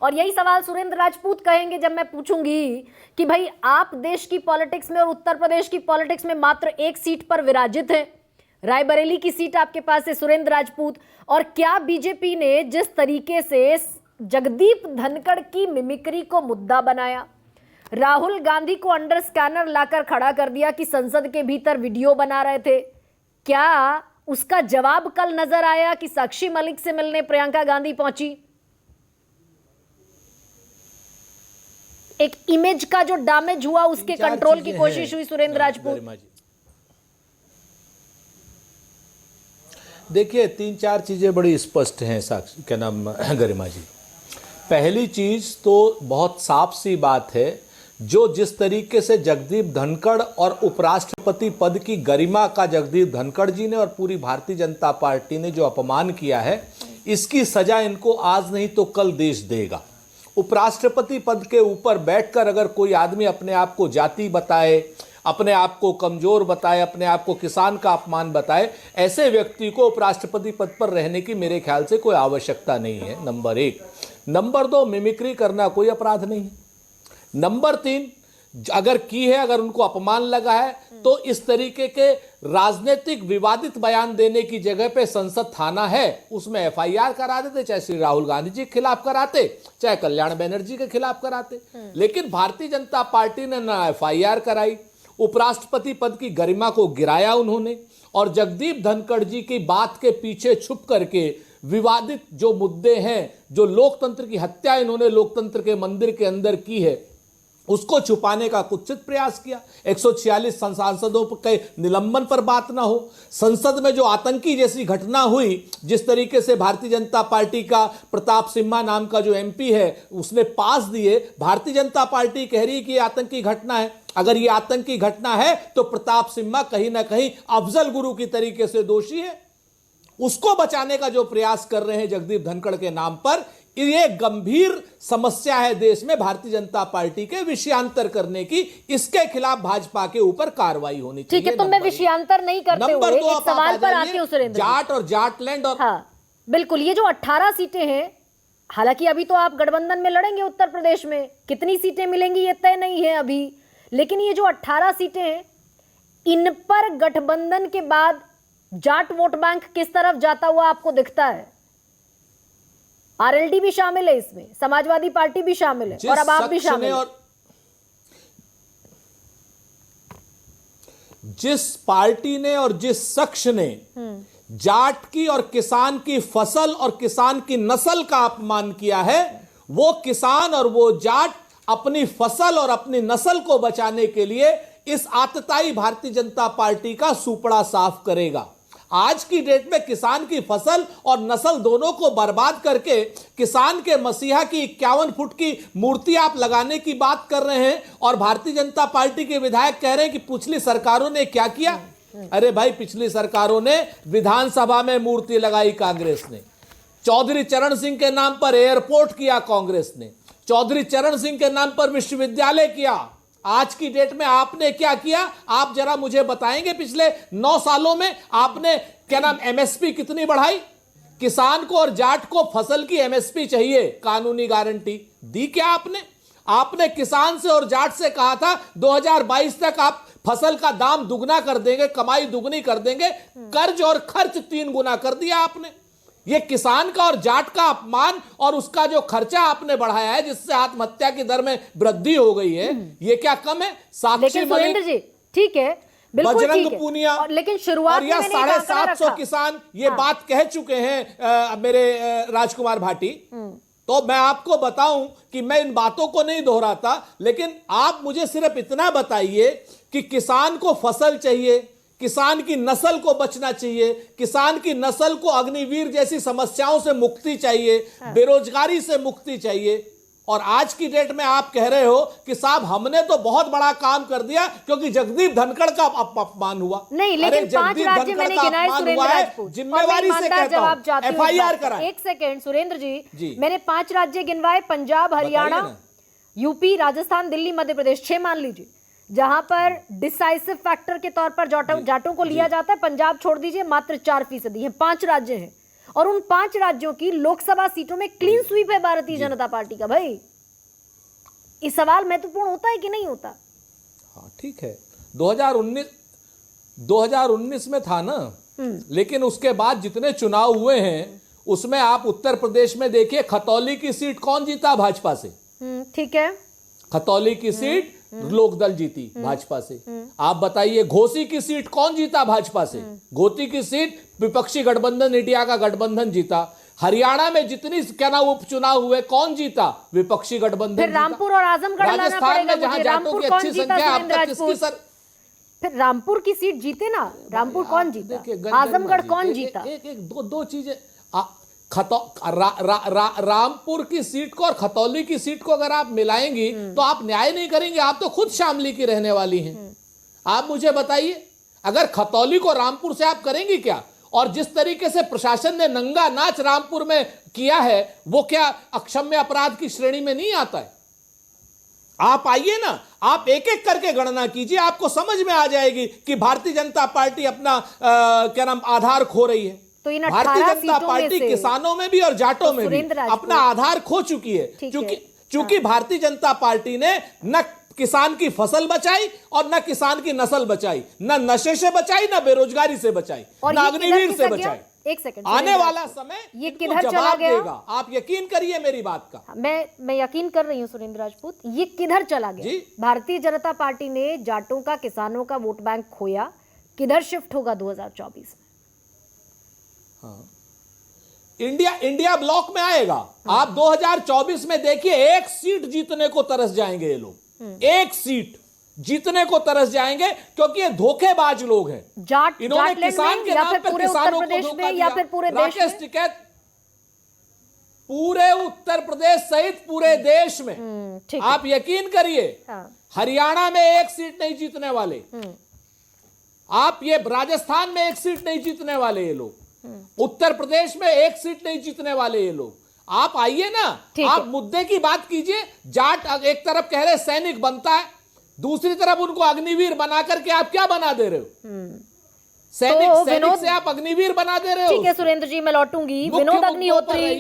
और यही सवाल सुरेंद्र राजपूत कहेंगे जब मैं पूछूंगी कि भाई आप देश की पॉलिटिक्स में और उत्तर प्रदेश की पॉलिटिक्स में मात्र एक सीट पर विराजित हैं, रायबरेली की सीट आपके पास है सुरेंद्र राजपूत, और क्या बीजेपी ने जिस तरीके से जगदीप धनखड़ की मिमिक्री को मुद्दा बनाया, राहुल गांधी को अंडर स्कैनर लाकर खड़ा कर दिया कि संसद के भीतर वीडियो बना रहे थे, क्या उसका जवाब कल नजर आया कि साक्षी मलिक से मिलने प्रियंका गांधी पहुंची? एक इमेज का जो डैमेज हुआ उसके कंट्रोल की कोशिश हुई सुरेंद्र राजपूत। देखिए, 3-4 चीजें बड़ी स्पष्ट हैं साक्षी, क्या नाम, गरिमा जी। पहली चीज तो बहुत साफ सी बात है, जो जिस तरीके से जगदीप धनखड़ और उपराष्ट्रपति पद की गरिमा का जगदीप धनखड़ जी ने और पूरी भारतीय जनता पार्टी ने जो अपमान किया है, इसकी सजा इनको आज नहीं तो कल देश देगा। उपराष्ट्रपति पद के ऊपर बैठकर अगर कोई आदमी अपने आप को जाति बताए, अपने आप को कमजोर बताए, अपने आप को किसान का अपमान बताए, ऐसे व्यक्ति को उपराष्ट्रपति पद पर रहने की मेरे ख्याल से कोई आवश्यकता नहीं है, नंबर 1। नंबर 2, मिमिक्री करना कोई अपराध नहीं है। नंबर 3, अगर की है, अगर उनको अपमान लगा है, तो इस तरीके के राजनीतिक विवादित बयान देने की जगह पे संसद थाना है, उसमें एफआईआर करा देते, चाहे श्री राहुल गांधी जी के खिलाफ कराते, चाहे कल्याण बनर्जी के खिलाफ कराते। लेकिन भारतीय जनता पार्टी ने ना एफआईआर कराई, उपराष्ट्रपति पद की गरिमा को गिराया उन्होंने, और जगदीप धनखड़ जी की बात के पीछे छुप करके विवादित जो मुद्दे हैं, जो लोकतंत्र की हत्या इन्होंने लोकतंत्र के मंदिर के अंदर की है, उसको छुपाने का कुत्सित प्रयास किया। 146 सांसदों के निलंबन पर बात ना हो, संसद में जो आतंकी जैसी घटना हुई, जिस तरीके से भारतीय जनता पार्टी का प्रताप सिम्हा नाम का जो एमपी है उसने पास दिए, भारतीय जनता पार्टी कह रही है कि ये आतंकी घटना है। अगर ये आतंकी घटना है तो प्रताप सिम्हा कहीं ना कहीं अफजल गुरु की तरीके से दोषी है। उसको बचाने का जो प्रयास कर रहे हैं जगदीप धनखड़ के नाम पर, ये गंभीर समस्या है देश में भारतीय जनता पार्टी के विषयांतर करने की। इसके खिलाफ भाजपा के ऊपर कार्रवाई होनी चाहिए। ठीक है, तो मैं विषयांतर नहीं करते हुए एक सवाल पर आती हूं सुरेंद्र। जाट और जाटलैंड और हाँ बिल्कुल, ये जो 18 सीटें हैं, हालांकि अभी तो आप गठबंधन में लड़ेंगे उत्तर प्रदेश में, कितनी सीटें मिलेंगी ये तय नहीं है अभी, लेकिन ये जो 18 सीटें हैं, इन पर गठबंधन के बाद जाट वोट बैंक किस तरफ जाता हुआ आपको दिखता है? आरएलडी भी शामिल है इसमें, समाजवादी पार्टी भी शामिल है, और अब आप भी शामिल हैं। जिस पार्टी ने और जिस शख्स ने जाट की और किसान की फसल और किसान की नस्ल का अपमान किया है, वो किसान और वो जाट अपनी फसल और अपनी नस्ल को बचाने के लिए इस आतताई भारतीय जनता पार्टी का सुपड़ा साफ करेगा। आज की डेट में किसान की फसल और नस्ल दोनों को बर्बाद करके किसान के मसीहा की 51 फुट की मूर्ति आप लगाने की बात कर रहे हैं, और भारतीय जनता पार्टी के विधायक कह रहे हैं कि पिछली सरकारों ने क्या किया। अरे भाई, पिछली सरकारों ने विधानसभा में मूर्ति लगाई कांग्रेस ने, चौधरी चरण सिंह के नाम पर एयरपोर्ट किया कांग्रेस ने, चौधरी चरण सिंह के नाम पर विश्वविद्यालय किया। आज की डेट में आपने क्या किया? आप जरा मुझे बताएंगे पिछले 9 सालों में आपने क्या नाम एमएसपी कितनी बढ़ाई? किसान को और जाट को फसल की एमएसपी चाहिए, कानूनी गारंटी दी क्या आपने? आपने किसान से और जाट से कहा था 2022 तक आप फसल का दाम दुगना कर देंगे, कमाई दुगनी कर देंगे, कर्ज और खर्च 3 गुना कर दिया आपने। ये किसान का और जाट का अपमान और उसका जो खर्चा आपने बढ़ाया है, जिससे आत्महत्या की दर में वृद्धि हो गई है, ये क्या कम है? साक्षी सुरेंद्र जी ठीक है, बजरंग पूनिया, लेकिन शुरुआत में 750 किसान ये बात कह चुके हैं मेरे राजकुमार भाटी। तो मैं आपको बताऊं कि मैं इन बातों को नहीं दोहराता, लेकिन आप मुझे सिर्फ इतना बताइए कि किसान को फसल चाहिए, किसान की नस्ल को बचना चाहिए, किसान की नस्ल को अग्निवीर जैसी समस्याओं से मुक्ति चाहिए, बेरोजगारी से मुक्ति चाहिए, और आज की डेट में आप कह रहे हो कि साहब हमने तो बहुत बड़ा काम कर दिया क्योंकि जगदीप धनखड़ का अपमान हुआ। नहीं, लेकिन 5 राज्य मैंने गिनाए सुरेंद्र राजपूत, जिम्मेवारी से कहता हूं एफआईआर कराएं। एक सेकेंड सुरेंद्र जी, मैंने 5 राज्य गिनवाए, पंजाब, हरियाणा, यूपी, राजस्थान, दिल्ली, मध्य प्रदेश, 6 मान लीजिए, जहां पर डिसाइसिव फैक्टर के तौर पर जाटों को लिया जाता है। पंजाब छोड़ दीजिए, मात्र 4% है। 5 राज्य हैं, और उन 5 राज्यों की लोकसभा सीटों में क्लीन स्वीप है भारतीय जनता पार्टी का। भाई ये सवाल महत्वपूर्ण होता है कि नहीं होता? हाँ ठीक है, 2019 में था ना, लेकिन उसके बाद जितने चुनाव हुए हैं उसमें आप उत्तर प्रदेश में देखिए, खतौली की सीट कौन जीता? भाजपा से। ठीक है, खतौली की सीट लोकदल जीती भाजपा से। आप बताइए घोसी की सीट कौन जीता? भाजपा से। घोसी की सीट विपक्षी गठबंधन इंडिया का गठबंधन जीता। हरियाणा में जितनी क्या ना उपचुनाव हुए कौन जीता? विपक्षी गठबंधन फिर जीता। रामपुर और आजमगढ़ लाना राजस्थान में पड़ेगा जहां मुझे। जाटों रामपुर की कौन अच्छी जीता? संख्या है, अब सुरेंद्र तक किसकी राजपूत। फिर रामपुर की सीट जीते ना, रामपुर कौन जीता? आजमगढ़ कौन जीता? दो चीजें, रामपुर की सीट को और खतौली की सीट को अगर आप मिलाएंगी तो आप न्याय नहीं करेंगे। आप तो खुद शामली की रहने वाली हैं। आप मुझे बताइए, अगर खतौली को रामपुर से आप करेंगी क्या? और जिस तरीके से प्रशासन ने नंगा नाच रामपुर में किया है, वो क्या अक्षम्य अपराध की श्रेणी में नहीं आता है? आप आइए ना, आप एक एक करके गणना कीजिए, आपको समझ में आ जाएगी कि भारतीय जनता पार्टी अपना क्या नाम आधार खो रही है। तो इन भारतीय 18 जनता सीटों पार्टी में से किसानों में भी और जाटों में भी सुरेंद्र राजपूत अपना आधार खो चुकी है। ठीक चूंकि भारतीय जनता पार्टी ने न किसान की फसल बचाई और न किसान की नस्ल बचाई, न नशे से बचाई, न बेरोजगारी से बचाई, और न ये अग्निवीर किधर से खिसक गया? बचाई। एक सेकंड, आने सुरेंद्र वाला राजपूत, समय ये इनको किधर चला जवाब गया? देगा। आप यकीन करिए मेरी बात का। मैं यकीन कर रही हूं सुरेंद्र राजपूत, ये किधर चला गया? जी? भारतीय जनता पार्टी ने जाटों का, किसानों का वोट बैंक खोया, किधर शिफ्ट होगा 2024 में? हाँ, इंडिया ब्लॉक में आएगा। आप 2024 में देखिए, एक सीट जीतने को तरस जाएंगे ये लोग। एक सीट जीतने को तरस जाएंगे, क्योंकि ये धोखेबाज लोग हैं। इन्होंने किसान के नाम पर किसानों को धोखा दिया। या फिर पूरे देश राकेश में? टिकैत, पूरे उत्तर प्रदेश सहित पूरे देश में ठीक है। आप यकीन करिए, हरियाणा में एक सीट नहीं जीतने वाले। आप ये राजस्थान में एक सीट नहीं जीतने वाले ये लोग। उत्तर प्रदेश में एक सीट नहीं जीतने वाले ये लोग। आप आइए ना, आप मुद्दे की बात कीजिए। जाट एक तरफ कह रहे सैनिक बनता है, दूसरी तरफ उनको अग्निवीर बना करके आप क्या बना दे रहे हो? सैनिक से आप अग्निवीर बना दे रहे हो। ठीक है सुरेंद्र जी, मैं लौटूंगी। विनोद अग्निहोत्री